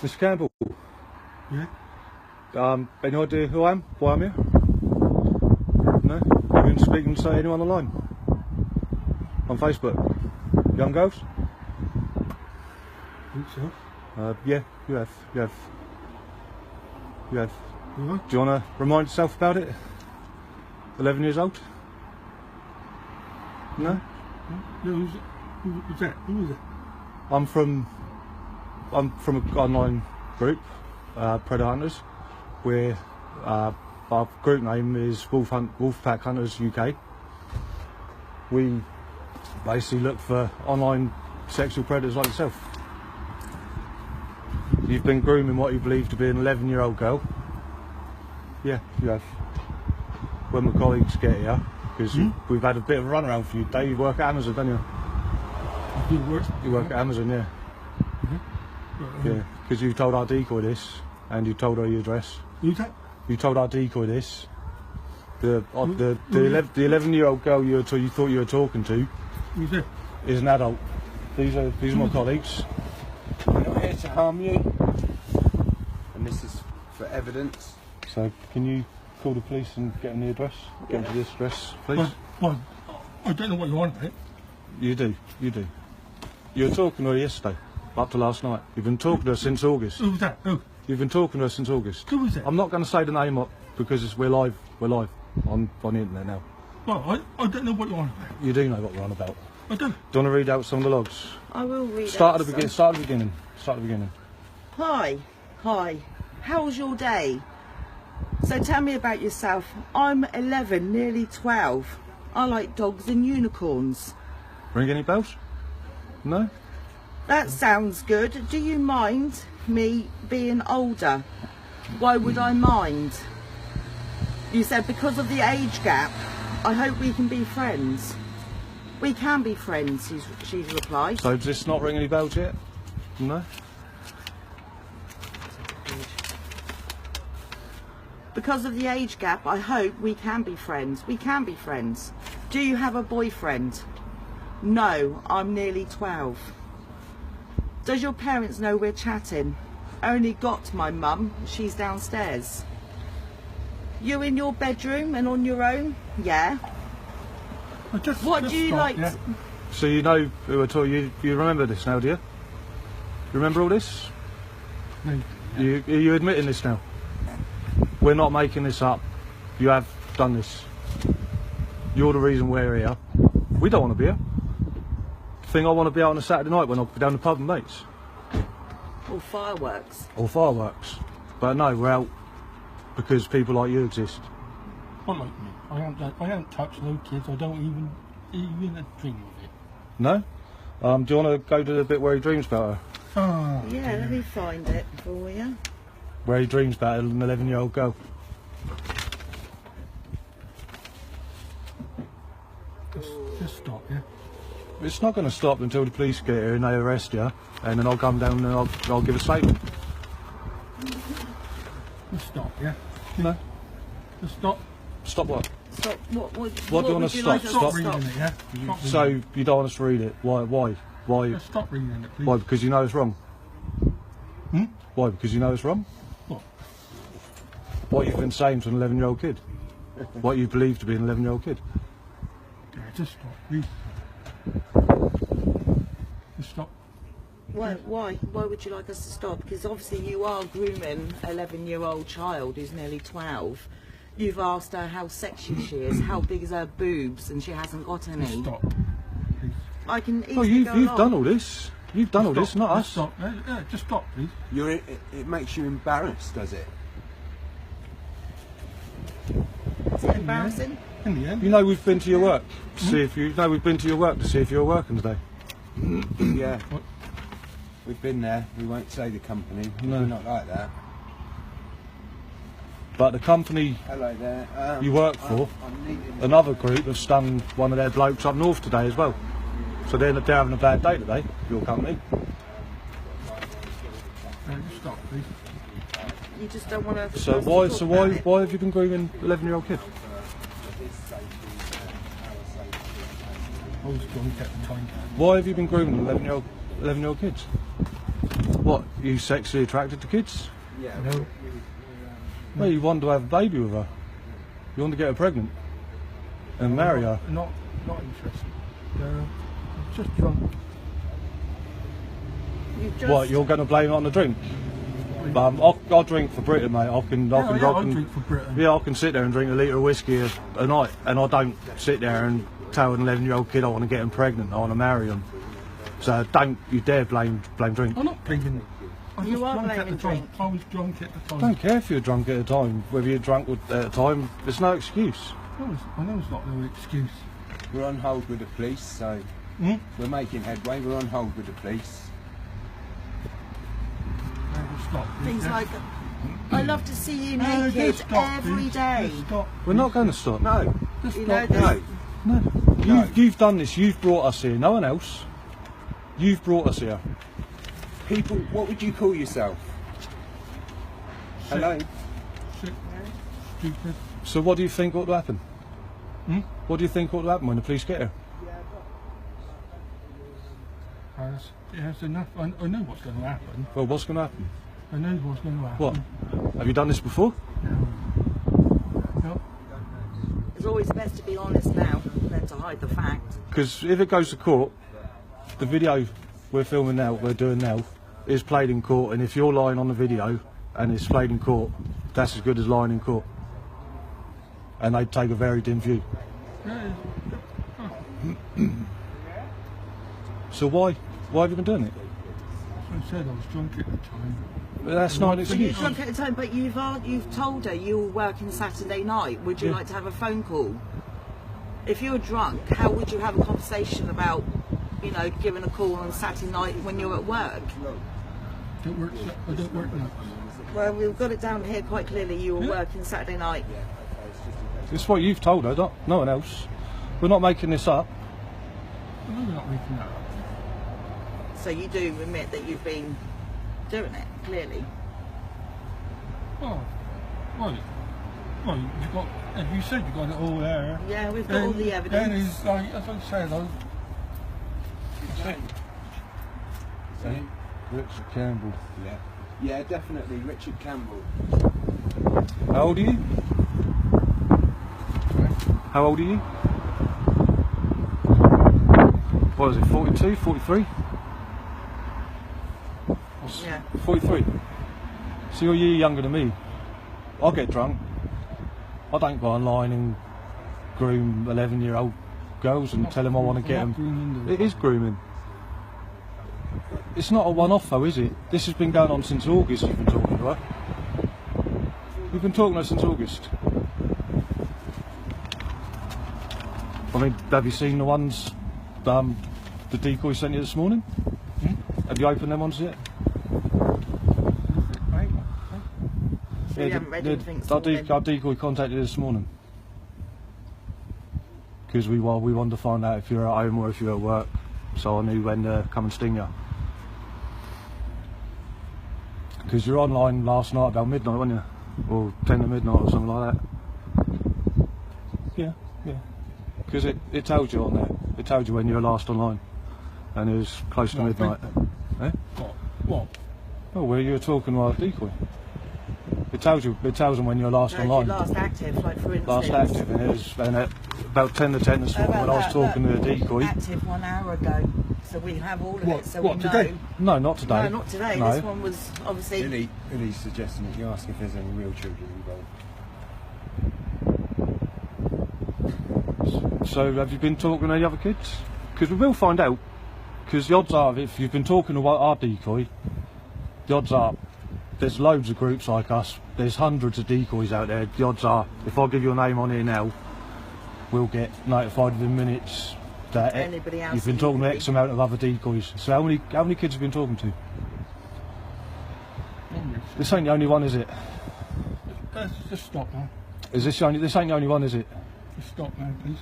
Mr. Campbell, Yeah. any idea who I am? Why I'm here? No? Have you been speaking to anyone online? On Facebook? Young girls? I think so. Yeah, you have. Right. Do you want to remind yourself about it? 11 years old? No? No, who's that? Who is it? I'm from an online group, Predator Hunters, where our group name is Wolfpack Hunters UK. We basically look for online sexual predators like yourself. You've been grooming what you believe to be an 11-year-old girl. Yeah, you have. When my colleagues get here, because we've had a bit of a run around for you today. You work at Amazon, don't you? You work at Amazon, yeah. Yeah, because you told our decoy this, and you told her your address. Who's that? You told our decoy this. The 11-year-old girl you thought you were talking to Who's that? is an adult. These are my colleagues. We're not here to harm you, and this is for evidence. So can you call the police and get them the address? Get them to this address, please. Well, I don't know what you want, mate. You do. You were talking to her yesterday, up to last night. You've been talking to her since August. Who's that? Who? You've been talking to her since August. Who is it? I'm not going to say the name up because we're live on the internet now. Well, I don't know what you want, mate. You do know what we're on about. I don't. Do you want to read out some of the logs? I will read Start out at the beginning. some. Start at the beginning. Hi. How was your day? So tell me about yourself. I'm 11, nearly 12. I like dogs and unicorns. Ring any bells? No? That sounds good. Do you mind me being older? Why would I mind? You said because of the age gap. I hope we can be friends. We can be friends, she's replied. So does this not ring any bells yet? No? Because of the age gap, I hope we can be friends. We can be friends. Do you have a boyfriend? No, I'm nearly 12. Does your parents know we're chatting? Only got my mum, she's downstairs. You in your bedroom and on your own? Yeah. What do you like? Yeah. So you know who I told you. You remember this now, do you? You remember all this? No. Are you admitting this now? We're not making this up. You have done this. You're the reason we're here. We don't want to be here. Think I want to be out on a Saturday night when I'll be down the pub with mates? Or fireworks? Or fireworks. But no, we're out because people like you exist. Not like me. I haven't touched no kids. I don't even dream of it. No? Do you want to go to the bit where he dreams about her? Oh, Yeah, let me find it for you. Where he dreams about an 11-year-old girl. Just stop, yeah? It's not going to stop until the police get here and they arrest you, and then I'll come down and I'll give a statement. Just stop, yeah? No? Just stop. Stop what? Stop. What do you want would to you stop? like us Stop to reading stop? it, yeah? Stop So reading you don't want us to read it? Why? Just stop reading it, please. Why? Because you know it's wrong? Why? Because you know it's wrong? What? What you've been saying to an 11-year-old kid? What you believe to be an 11-year-old kid? Yeah, just stop, please. Just stop. Why would you like us to stop? Because obviously you are grooming an 11-year-old child who's nearly 12. You've asked her how sexy she is, how big is her boobs, and she hasn't got any. Just stop. Please. I can easily Oh, go you've along. done all this. You've done all Stop. this, not Just us. Stop. Yeah, just stop, please. It makes you embarrassed, does it? Is it embarrassing? In the end. You know we've been to your work to see if we've been to your work to see if you're working today. Yeah. What? We've been there. We won't say the company. No. We're not like that. But the company Hello there. you work for, I'm needing another group have stung one of their blokes up north today as well. So they're having a bad day today, your company. Yeah, just stop, please. You just don't want to. So why have you been grooming an 11-year-old kid? Always go and get the time. Why have you been grooming 11-year-old kids? What, are you sexually attracted to kids? Yeah. No. No, you want to have a baby with her. You want to get her pregnant and marry her. Not interested. Just drunk. You've just... What, you're going to blame it on the drink? I'll drink for Britain, mate. I can I'll drink for Britain. Yeah, I can sit there and drink a litre of whiskey a night, and I don't sit there and tell an 11-year-old kid I want to get him pregnant, I want to marry him. So don't you dare blame drink. I'm not blaming. I was You are drunk at the blaming time. drink. I was drunk at the I time. don't care if you're drunk at a time, whether you're drunk at a time, there's no excuse. I know it's not no excuse. We're on hold with the police, so we're making headway. We're on hold with the police. Stop. Things like... I love to see you No, naked just stop, every please. day. Just stop. We're not going to stop. No, Just You know, stop. there's- no. No. You've done this, you've brought us here, no one else. You've brought us here. People, what would you call yourself? Hello? Sick. Stupid. So what do you think ought to happen? What do you think ought to happen when the police get here? Yes, enough. I know what's going to happen. Well, what's going to happen? I know what's going to What? happen. Have you done this before? No. It's always best to be honest now than to hide the fact. Because if it goes to court, the video we're filming now, we're doing now, is played in court, and if you're lying on the video and it's played in court, that's as good as lying in court. And they'd take a very dim view. So why have you been doing it? I said I was drunk at the time. That's not an So you're excuse. drunk at the time, but you've told her you were working Saturday night. Would you Yeah. like to have a phone call? If you're drunk, how would you have a conversation about, giving a call on Saturday night when you're at work? I don't work now. Well, we've got it down here quite clearly. You were working Saturday night. It's what you've told her, no one else. We're not making this up. I know we're not making that up. So you do admit that you've been doing it, clearly. Oh, right. Well, as you said, you got it all there. Yeah, we've got all the Then evidence. it's like, as I said, Richard Campbell. Yeah. Yeah, definitely. Richard Campbell. How old are you? How old are you? What is it, 42, 43? Yeah. 43. So you're a year younger than me. I get drunk. I don't go online and groom 11-year-old girls and tell them I want to get them. It is grooming. It's not a one-off though, is it? This has been going on since August. You've been talking to her. You've been talking to her since August. I mean, have you seen the ones, the decoy sent you this morning? Have you opened them ones yet? So you haven't read anything this morning? Our decoy contacted you this morning. Because we wanted to find out if you're at home or if you're at work. So I knew when to come and sting you. Because you're online last night about midnight, weren't you? Or 10 to midnight or something like that. Yeah. Because it tells you on there. It tells you when you were last online. And it was close to midnight. Eh? What? Oh, well, you were talking about decoy. It tells them when you're last No, online. your last active, like for instance. Last active, and it was at about 10 to 10 this morning when I was talking to the decoy. Active 1 hour ago, so we have all of it. So What, we know. today? No, not today. No, not today. No. This one was obviously. Billy's suggesting that you ask if there's any real children involved. So have you been talking to any other kids? Because we will find out. Because the odds are, if you've been talking to our decoy, the odds are there's loads of groups like us. There's hundreds of decoys out there. The odds are, if I give your name on here now, we'll get notified within minutes that Anybody else you've been talking to X amount of other decoys. So how many kids have you been talking to? This ain't the only one, is it? Just stop now. This ain't the only one, is it? Just stop now, please.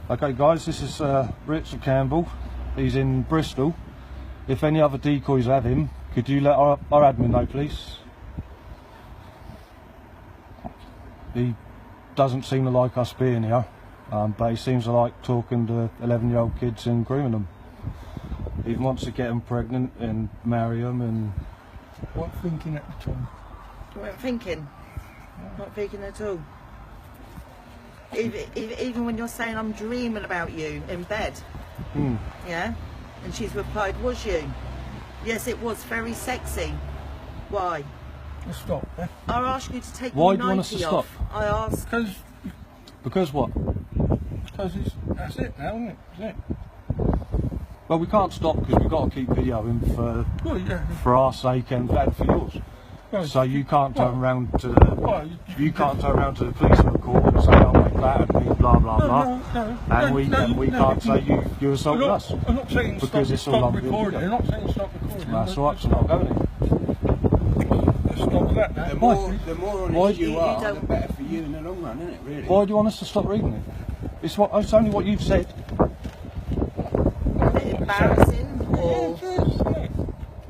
Okay guys, this is Richard Campbell. He's in Bristol. If any other decoys have him, could you let our admin know, please? He doesn't seem to like us being here, but he seems to like talking to 11-year-old kids and grooming them. He wants to get them pregnant and marry them and... What thinking at the time? You weren't thinking? Not thinking at all? Even when you're saying I'm dreaming about you in bed? Yeah? And she's replied, was you? Yes, it was very sexy. Why? Let's stop. Eh? I asked you to take Why your do you want us to 90 stop? off. I asked... Because what? Because that's it now, isn't it? Isn't it? Well, we can't stop because we've got to keep videoing Well, yeah. for our sake and for yours. Well, So you can't turn around to well, you can't turn around to the police or the court and say, "Oh, make that and me, blah blah blah," and we can't say you assaulted us. I'm not saying because stop, it's all stop on video. recording. I'm not saying stop recording. That's all right. So not going in. Let's stop that now. The more Why- honest you you are, the don't- better for you in the long run, isn't it, really? Why do you want us to stop reading it? It's only what you've said. A bit embarrassing, or...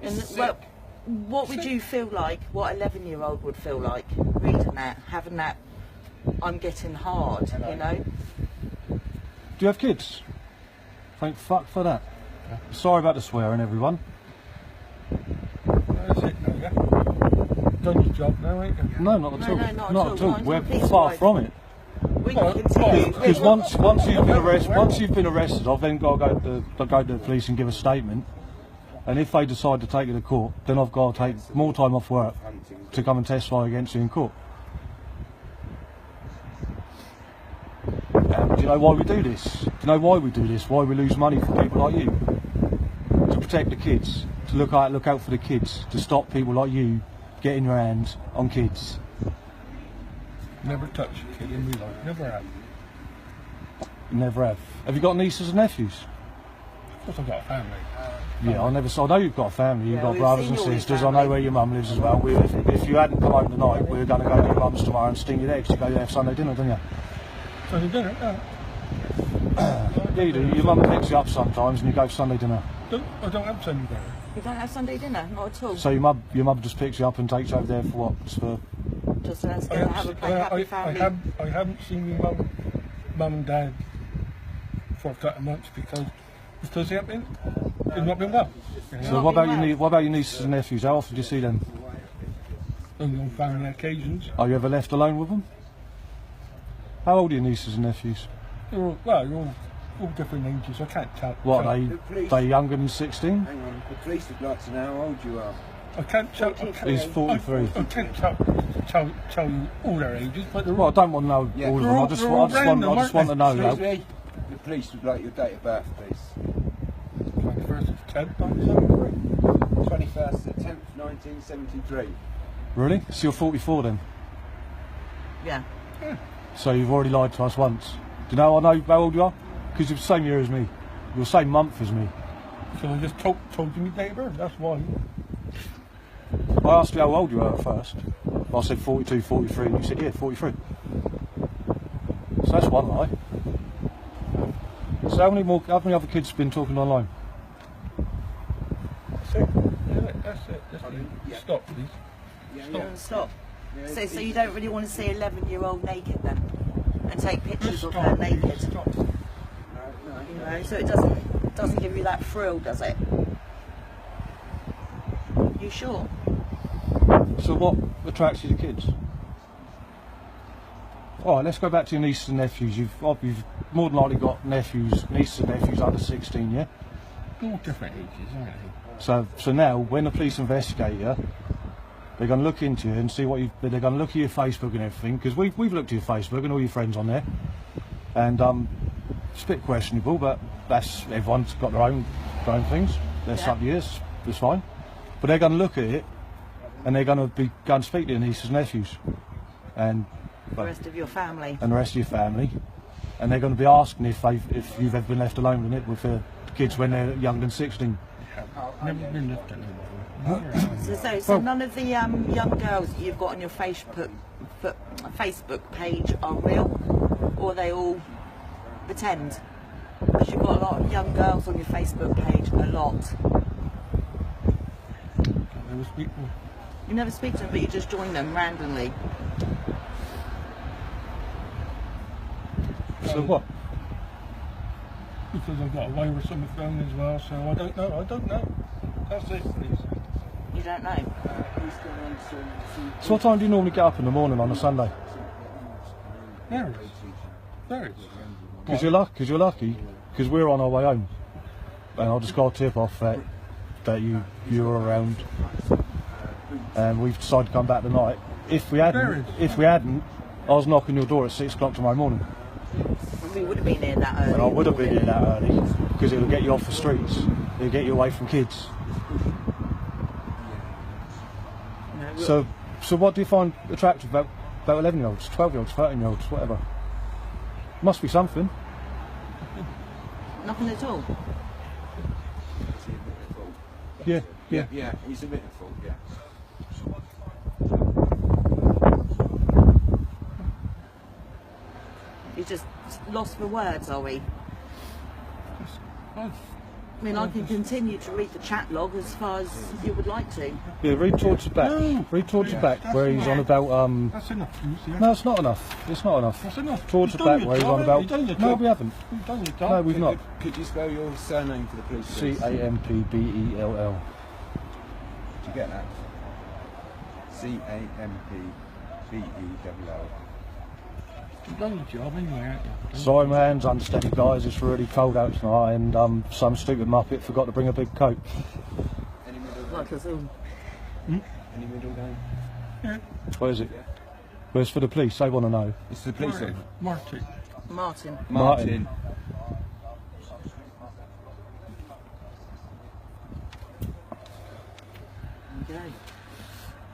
It's well, what would you feel like, what 11-year-old would feel like, reading that, having that, I'm getting hard, you know? Do you have kids? Thank fuck for that. Sorry about the swearing, everyone. That's it now, yeah? Done your job now, ain't you? No, not at all. No, not at Not all. We're Please far write. from it. We can continue. Because once you've been arrested, I've then got to go to the police and give a statement. And if they decide to take you to court, then I've got to take more time off work to come and testify against you in court. And do you know why we do this? Do you know why we do this? Why we lose money for people like you? To protect the kids, to look out for the kids, to stop people like you getting your hands on kids. Never touched a kid in my life. Never have. You never have. Have you got nieces and nephews? Of course I've got a family. Yeah, I know you've got a family, you've Yeah, got we've brothers seen and all your sisters, I family. know where your mum lives as well. If you hadn't come home tonight, we were going to go to your mum's tomorrow and sting your legs to go there for Sunday dinner, didn't you? Sunday dinner? Yeah, you do. Your mum picks you up sometimes and you go for Sunday dinner. I don't have Sunday dinner. You don't have Sunday dinner, not at all. So your mum just picks you up and takes you over there for what? Just for... Just let's go have a happy family. I haven't seen my mum and dad for a couple of months because they haven't they've not been well. So what about your nieces and nephews? How often do you see them? Only on family occasions. Are you ever left alone with them? How old are your nieces and nephews? They're all different ages. I can't tell. What, tell. they younger than 16? Hang on, the police would like to know how old you are. I can't tell. He's 43. I can't tell you all their ages, but they're Well, I all. don't want to know Yeah. all of They're them. all- I just they're all want to know. Excuse though. me, the police would like your date of birth, please. 21st of 10th, 1973. 21st of 10th, 1973. Really? So you're 44 then? Yeah. So you've already lied to us once. Do you know I know how old you are? Because you're the same year as me. You're the same month as me. So I just told you my date of birth. That's why. I asked you how old you were at first. I said 42, 43, and you said, yeah, 43. So that's one lie. So how many other kids have been talking online? That's it. That's it. Yeah. Stop, please. Yeah, Stop. yeah. So you don't really want to see 11-year-old naked then? And take pictures of her Stop. naked? Stop. You know, so it doesn't give you that thrill, does it? You sure? So what attracts you to kids? Alright, let's go back to your nieces and nephews. You've more than likely got nieces and nephews under 16, yeah? All different ages, aren't they? So now, when the police investigate you, they're going to look into you and see they're going to look at your Facebook and everything, because we've looked at your Facebook and all your friends on there, and it's a bit questionable, but everyone's got their own things. There's something it's fine, but they're going to look at it, and they're going to speak to your nieces and nephews, and The rest of your family. and the rest of your family, and they're going to be asking if you've ever been left alone with the kids when they're younger than 16. Never been left alone. So none of the young girls that you've got on your Facebook page are real, or they all pretend? Because you've got a lot of young girls on your Facebook page, a lot. Never speak to them. You never speak to them, but you just join them randomly. So what? because I've got a virus on my phone as well, so I don't know. That's it, please. You don't know? So what time do you normally get up in the morning on a Sunday? There it is. Because you're lucky, because we're on our way home. And I just got a tip off that you were around. And we've decided to come back tonight. If we hadn't, I was knocking your door at 6 o'clock tomorrow morning. We would have been here that early. And I would have been here that early, because it'll get you off the streets. It'll get you away from kids. So what do you find attractive about 11-year-olds, 12-year-olds, 13-year-olds, whatever? Must be something. Nothing at all. Yeah. Yeah, he's a bit of fault, yeah. You're just lost for words, are we? I mean, I can continue to read the chat log as far as you would like to. Yeah, read towards the back. No. Read towards the back where he's on about That's enough, yeah. No, it's not enough. It's not enough. That's enough. Towards the You've done back your where he's job, on about. you've done your No, job. we haven't. You've done your job. No, we've not. Could you spell your surname for the police? please? Campbell. Did you get that? Campbell. You've done your job anyway, haven't you? Sorry, my hands unsteady, guys. It's really cold out tonight, and some stupid muppet forgot to bring a big coat. Any middle name? Like us all. Any middle name? Yeah. What is it? Well, it's for the police. They want to know. It's the police. Martin. Martin. Okay.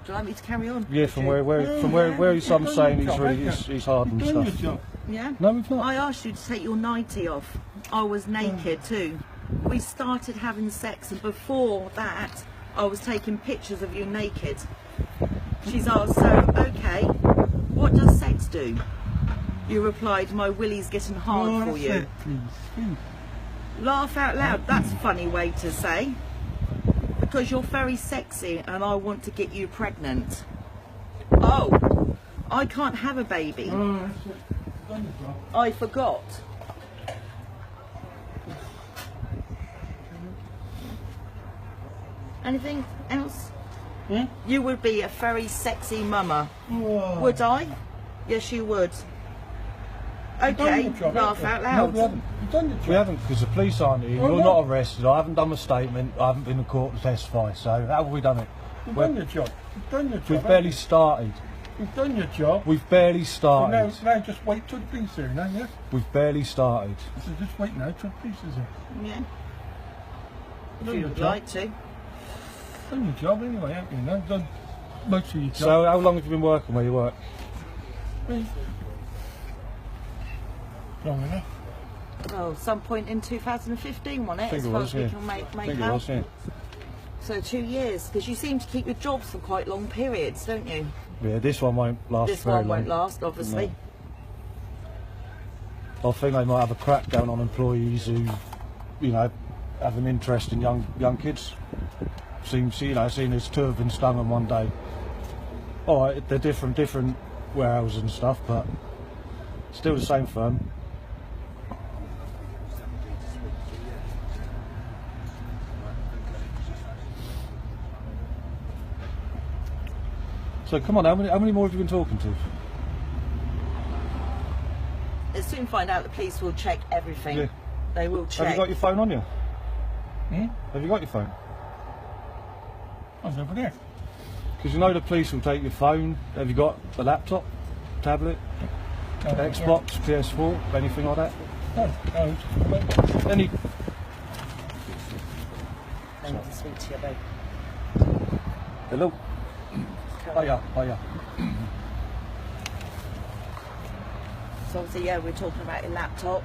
Do you like me to carry on? Yeah, from where he's some saying he's hard and You've done your stuff. job. Yeah? No, we've not. I asked you to take your nightie off. I was naked too. We started having sex, and before that, I was taking pictures of you naked. She's asked, so, okay, what does sex do? You replied, my willy's getting hard for you. Please. Laugh out loud, that's a funny way to say. Because you're very sexy and I want to get you pregnant. Oh, I can't have a baby. I forgot. Anything else? You would be a very sexy mama. Would I? Yes, you would. Okay, your job, laugh haven't out No, loud. we haven't. You've done your job. We haven't, because the police aren't here. Oh, You're no. not arrested. I haven't done my statement. I haven't been to court to testify. So how have we done it? You've done your job. You've done your job. We've barely started. You've done your job. We've barely So started. now just wait till the police are here now, yeah? We've barely started. So just wait now till the police is here. Yeah, You've if done you your would job. like to. Done your job anyway, haven't you? Now done most of your job. So how long have you been working where you work? Long enough. Oh, some point in 2015, wasn't it? I think As it far was, as we yeah. can I make think it out. was, yeah. So 2 years, because you seem to keep your jobs for quite long periods, don't you? Yeah, this one won't last This very one long. won't last, obviously. I think they might have a crackdown on employees who, you know, have an interest in young kids. Seeing there's 2 have been stung on one day. All right, they're different warehouses and stuff, but still the same firm. So come on, how many more have you been talking to? They'll soon find out the police will check everything. Yeah. They will Have check. you got your phone on you? Hmm? Have you got your phone? I was over there. Because you know the police will take your phone. Have you got a laptop, tablet, Xbox, PS4, anything like that? No. Any? They need to speak to you about. Hello. Hiya. So obviously, yeah, we're talking about your laptop,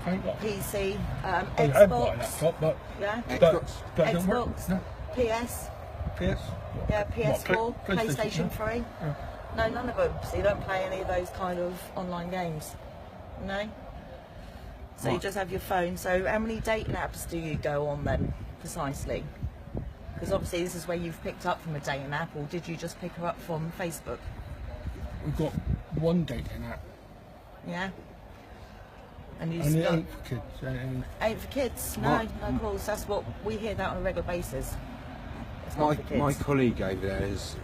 I ain't got PC, I have got a Xbox, laptop, but yeah, that don't work. Xbox, No. PS, PS. yeah, PS4, What, PlayStation, PlayStation 3. Yeah. No, none of them. So you don't play any of those kind of online games, no? So you just have your phone. So how many dating apps do you go on then, precisely? Because obviously this is where you've picked up from a dating app, or did you just pick her up from Facebook? We've got one dating app. Yeah? And you And it still ain't for kids. ain't for kids. No, What? no, of course. That's what we hear that on a regular basis. It's not for kids. My colleague over there is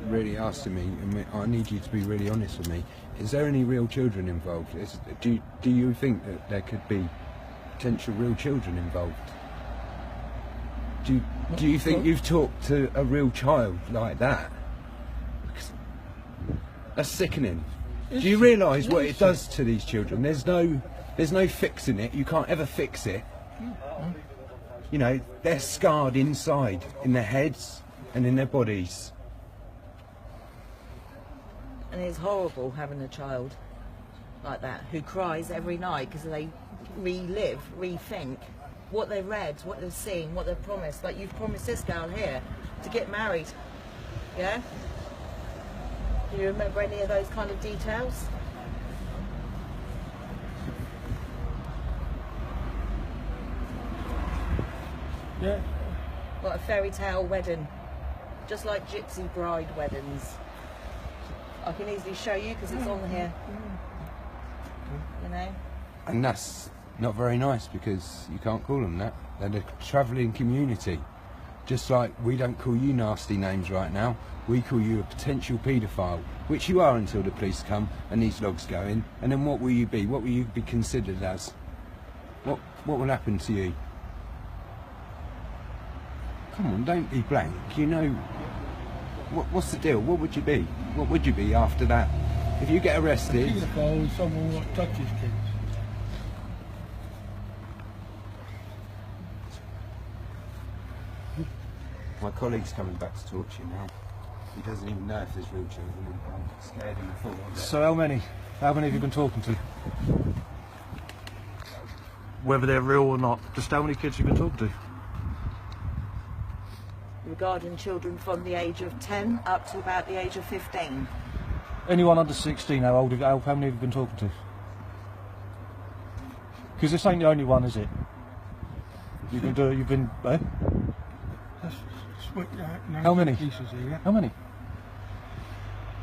really asking me, and I need you to be really honest with me. Is there any real children involved? Do you think that there could be potential real children involved? Do you think you've talked to a real child like that? Because that's sickening. Do you realise what it does to these children? There's no fixing it. You can't ever fix it. You know, they're scarred inside, in their heads and in their bodies. And it's horrible having a child like that who cries every night because they relive, rethink what they read, what they've seen, what they've promised. Like you've promised this girl here to get married. Yeah? Do you remember any of those kind of details? Yeah. What a fairy tale wedding. Just like gypsy bride weddings. I can easily show you because it's on here. You know? And that's not very nice because you can't call them that. They're the travelling community. Just like we don't call you nasty names right now, we call you a potential paedophile, which you are until the police come and these logs go in. And then what will you be? What will you be considered as? What will happen to you? Come on, don't be blank. You know, what's the deal? What would you be? What would you be after that? If you get arrested... Paedophile is someone who touches kids. My colleague's coming back to talk to you now. He doesn't even know if there's real children. I'm scared him before. So how many have you been talking to? Whether they're real or not, just how many kids have you been talking to? Regarding children from the age of 10 up to about the age of 15. Anyone under 16, how many have you been talking to? Because this ain't the only one, is it? You've been, eh? How many? How many?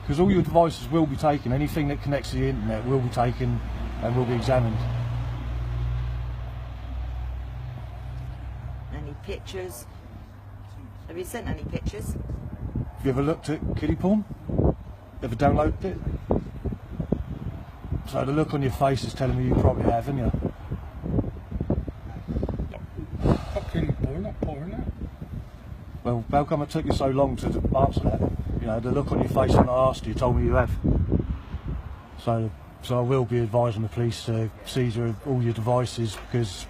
Because all your devices will be taken, anything that connects to the internet will be taken and will be examined. Any pictures? Have you sent any pictures? Have you ever looked at kiddie porn? Ever downloaded it? So the look on your face is telling me you probably have, haven't you? Not kiddie porn, not porn, no. Well, how come it took you so long to answer that? You know, the look on your face when I asked you told me you have. So I will be advising the police to seizure all your devices because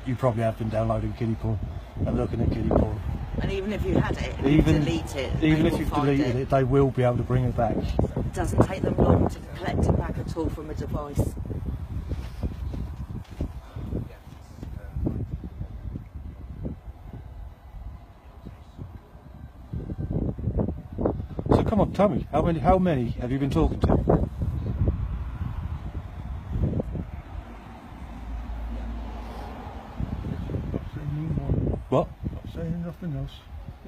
you probably have been downloading kiddie porn and looking at kiddie porn. And even if you had it, delete it. Even if you've deleted it, they will be able to bring it back. It doesn't take them long to collect it back at all from a device. So come on, tell me, how many have you been talking to? What? Not saying nothing else.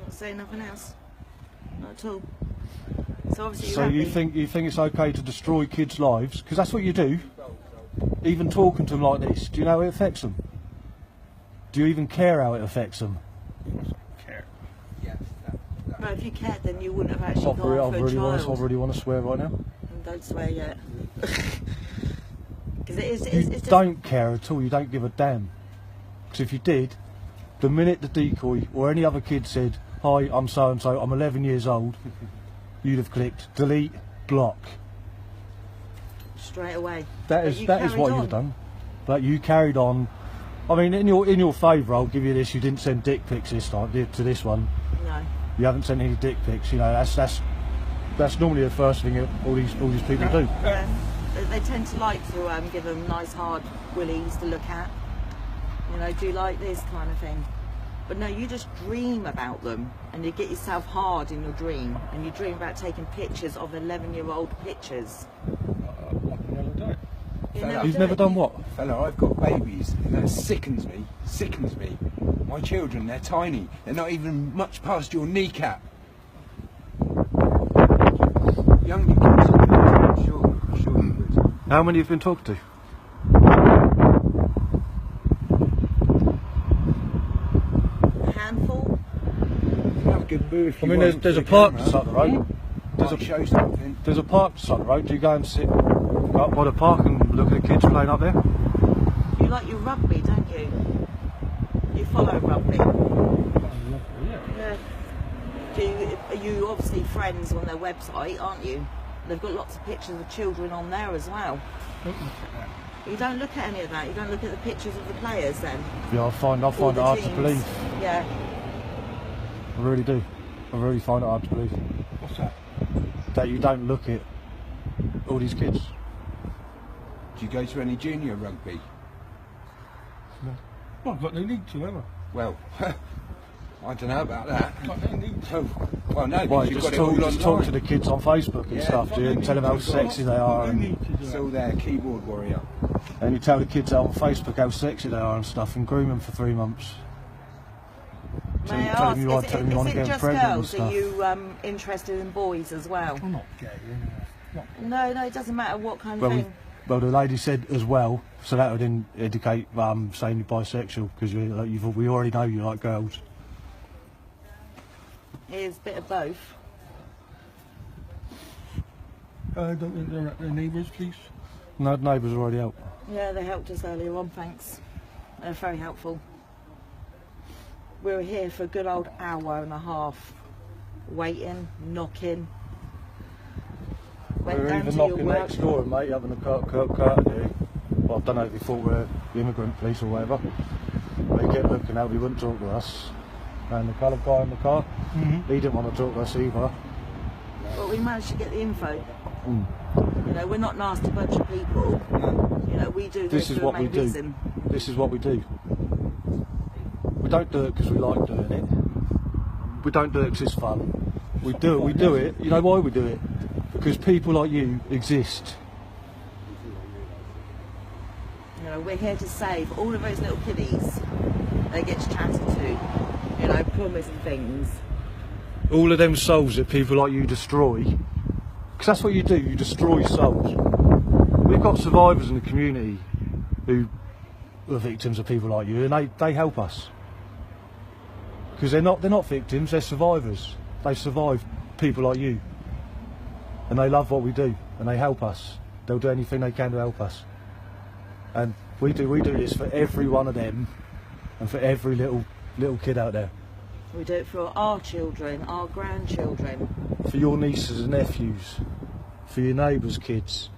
Not saying nothing else. Not at all. So obviously So you think it's okay to destroy kids' lives? Because that's what you do. Even talking to them like this, do you know how it affects them? Do you even care how it affects them? Care. Well, if you cared, then you wouldn't have actually gone for a child. I really want to swear right now. And don't swear yet. Because You it's don't care at all. You don't give a damn. Because if you did, the minute the decoy or any other kid said, "Hi, I'm so and so. I'm 11 years old," you'd have clicked delete, block. straight away. That is what you've done. But you carried on. I mean, in your favour, I'll give you this. You didn't send dick pics this time to this one. No. You haven't sent any dick pics. You know, that's normally the first thing that all these people do. Yeah. They tend to like to give them nice hard willies to look at. You know, do you like this kind of thing? But no, you just dream about them and you get yourself hard in your dream and you dream about taking pictures of 11-year-old pictures. You've never done what? Fella, I've got babies and that sickens me. My children, they're tiny. They're not even much past your kneecap. Younger kids, sure you would. How many have you been talking to? if I you mean, want there's for a the park camera, just up the road. might show something. There's a park just up the road. Do you go and sit up by the park and look at the kids playing up there? You like your rugby, don't you? You follow rugby. Yeah. Are you obviously friends on their website, aren't you? They've got lots of pictures of children on there as well. You don't look at any of that. You don't look at the pictures of the players then. Yeah, I find it Or the hard to teams. believe. Yeah. I really do. I really find it hard to believe What's that? that you don't look at all these kids. Do you go to any junior rugby? Well, but they need to, ever. Well, I don't know about that. But they need to. Well, no, Why, because you you've just got it all talk online. to the kids on Facebook and Yeah. stuff, do you? And tell them how sexy they are. They And need to do Still it. there, keyboard warrior. you tell the kids on Facebook how sexy they are and stuff and groom them for 3 months. May I tell ask, them you want to is it get just pregnant and girls? stuff. Are you interested in boys as well? I'm not gay, anyway. No, it doesn't matter what kind of Well, thing. well, the lady said as well, so that would indicate saying you're bisexual because we already know you like girls. Here's a bit of both. I don't think they're at their neighbours' place. No, the neighbours are already out. Yeah, they helped us earlier on, thanks. They're very helpful. We were here for a good old hour and a half, waiting, knocking. Went We were down even to your knocking work. next door, mate, having a curtain. Well, I don't know if they thought we were the immigrant police or whatever. They kept looking out, he wouldn't talk to us. And the coloured guy in the car, he didn't want to talk to us either. But we managed to get the info. You know, we're not nasty bunch of people. You know, we do this This is for what a we main do. reason. This is what we do. We don't do it because we like doing it. We don't do it because it's fun. We do it. You know why we do it? Because people like you exist. You know, we're here to save all of those little kiddies that gets chatted to. You know, promising things. All of them souls that people like you destroy. Because that's what you do, you destroy souls. We've got survivors in the community who are victims of people like you, and they help us. Because they're not victims, they're survivors. They survive people like you. And they love what we do, and they help us. They'll do anything they can to help us. And we do this for every one of them, and for every little kid out there. We do it for our children, our grandchildren. For your nieces and nephews, for your neighbours' kids.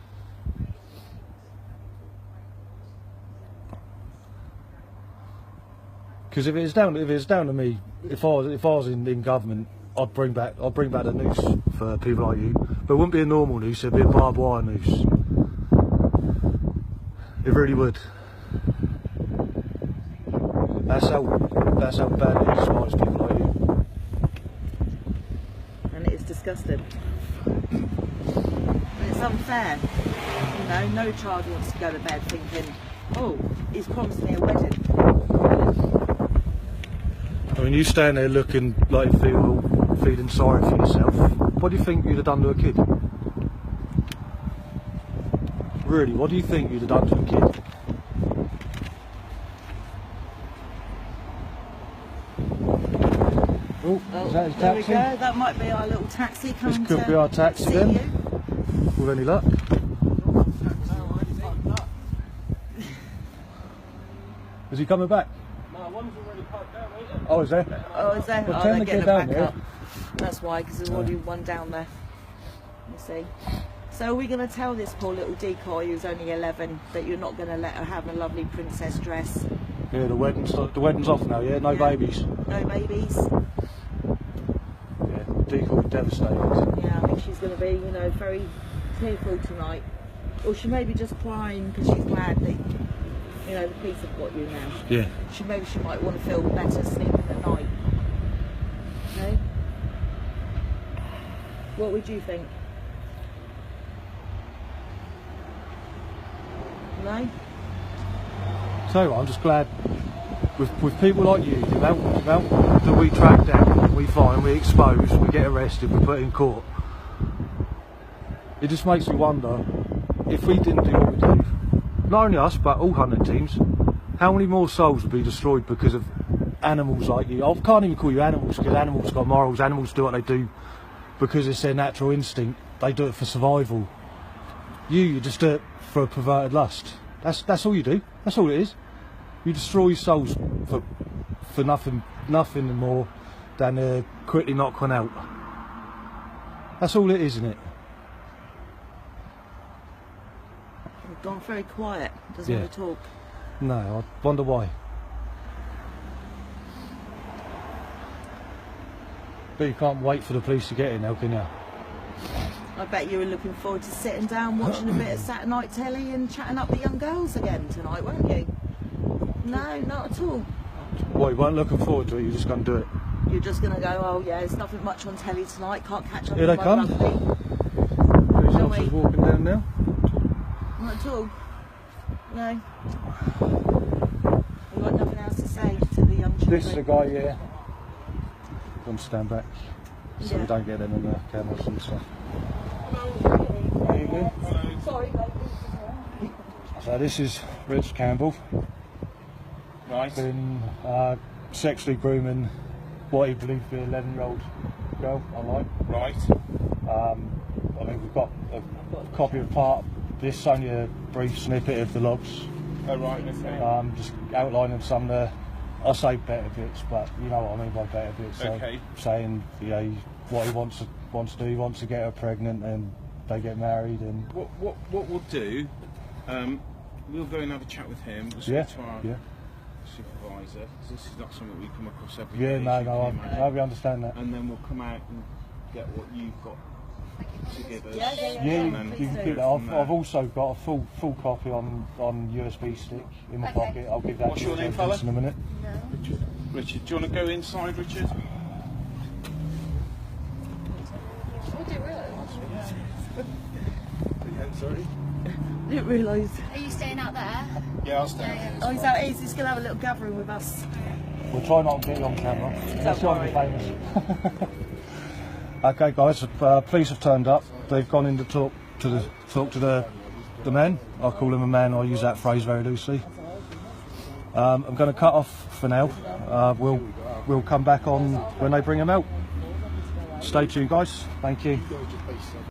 Because if it's down to me, if I was in government, I'd bring back the noose for people like you. But it wouldn't be a normal noose; it'd be a barbed wire noose. It really would. That's how bad it is, people like you. And it is disgusting. And it's unfair. You know, no child wants to go to bed thinking, oh, he's promised me a wedding. I mean, you stand there looking like you feeling sorry for yourself. What do you think you'd have done to a kid? Really, what do you think you'd have done to a kid? Oh, is that his there we taxi? go. That might be our little taxi coming This could to be our taxi see then, you. with any luck. Is he coming back? No, one's already parked down, isn't it? Oh, is there? Oh, is there? Well, Oh, turn they're the getting kid it down back there. up. That's why, because there's already one down there. You see. So are we going to tell this poor little decoy who's only 11 that you're not going to let her have a lovely princess dress? Yeah, the wedding's off now. Yeah, no Yeah. babies. No babies? Yeah, decoy devastated. Yeah, I think she's going to be, you know, very tearful tonight. Or she may be just crying because she's glad that, you know, the police have got you now. Yeah. She might want to feel better sleeping at night. Okay? What would you think? No? So I'm just glad with people like you, the amount that we track down, we find, we expose, we get arrested, we put in court. It just makes me wonder if we didn't do what we do, not only us but all hunting teams, how many more souls would be destroyed because of animals like you. I can't even call you animals because animals got morals. Animals do what they do because it's their natural instinct. They do it for survival. You just do it for a perverted lust. That's all you do. That's all it is. You destroy souls for nothing more than quickly knock one out. That's all it is, isn't it? You've gone very quiet. Doesn't want to talk. No, I wonder why. But you can't wait for the police to get in now, can you? I bet you were looking forward to sitting down, watching a bit of Saturday night telly and chatting up the young girls again tonight, weren't you? No, not at all. Well, you weren't looking forward to it, you're just going to do it. You're just going to go, oh yeah, there's nothing much on telly tonight, can't catch up Here with they my come. rugby. Police No, officers wait. walking down now. Not at all. No. You've got nothing else to say to the young children. This is the guy here. Come stand back so we Yeah. don't get them in the cameras and stuff. Sorry, baby. So this is Rich Campbell. Right. Been sexually grooming what he believed to be an 11-year-old girl online. Right. I mean, we've got a copy of part of this, only a brief snippet of the logs. Oh, right, okay. Just outlining some of the, I say better bits, but you know what I mean by better bits. So Okay. saying, you know, what he wants to do. He wants to get her pregnant and they get married. And What we'll do, we'll go and have a chat with him. We'll speak yeah, to our yeah, supervisor. 'Cause this is not something we come across every yeah. day. No, as you no, can imagine. I understand that. And then we'll come out and get what you've got to give us. Yeah, Yeah, And then you can go keep that. from there. I've also got a full copy on USB stick in my pocket. I'll give that What's to your you name, fella? in a minute. Richard, do you want to go inside, Richard? Sorry? I didn't realise. Are you staying out there? Yeah, I'll stay. Oh, he's out. He's going to have a little gathering with us. We'll try not to get you on camera. Unless you want to be worry. famous. Okay, guys. Police have turned up. They've gone in to talk to the man. I call him a man. I use that phrase very loosely. I'm going to cut off for now. We'll come back on when they bring him out. Stay tuned, guys. Thank you.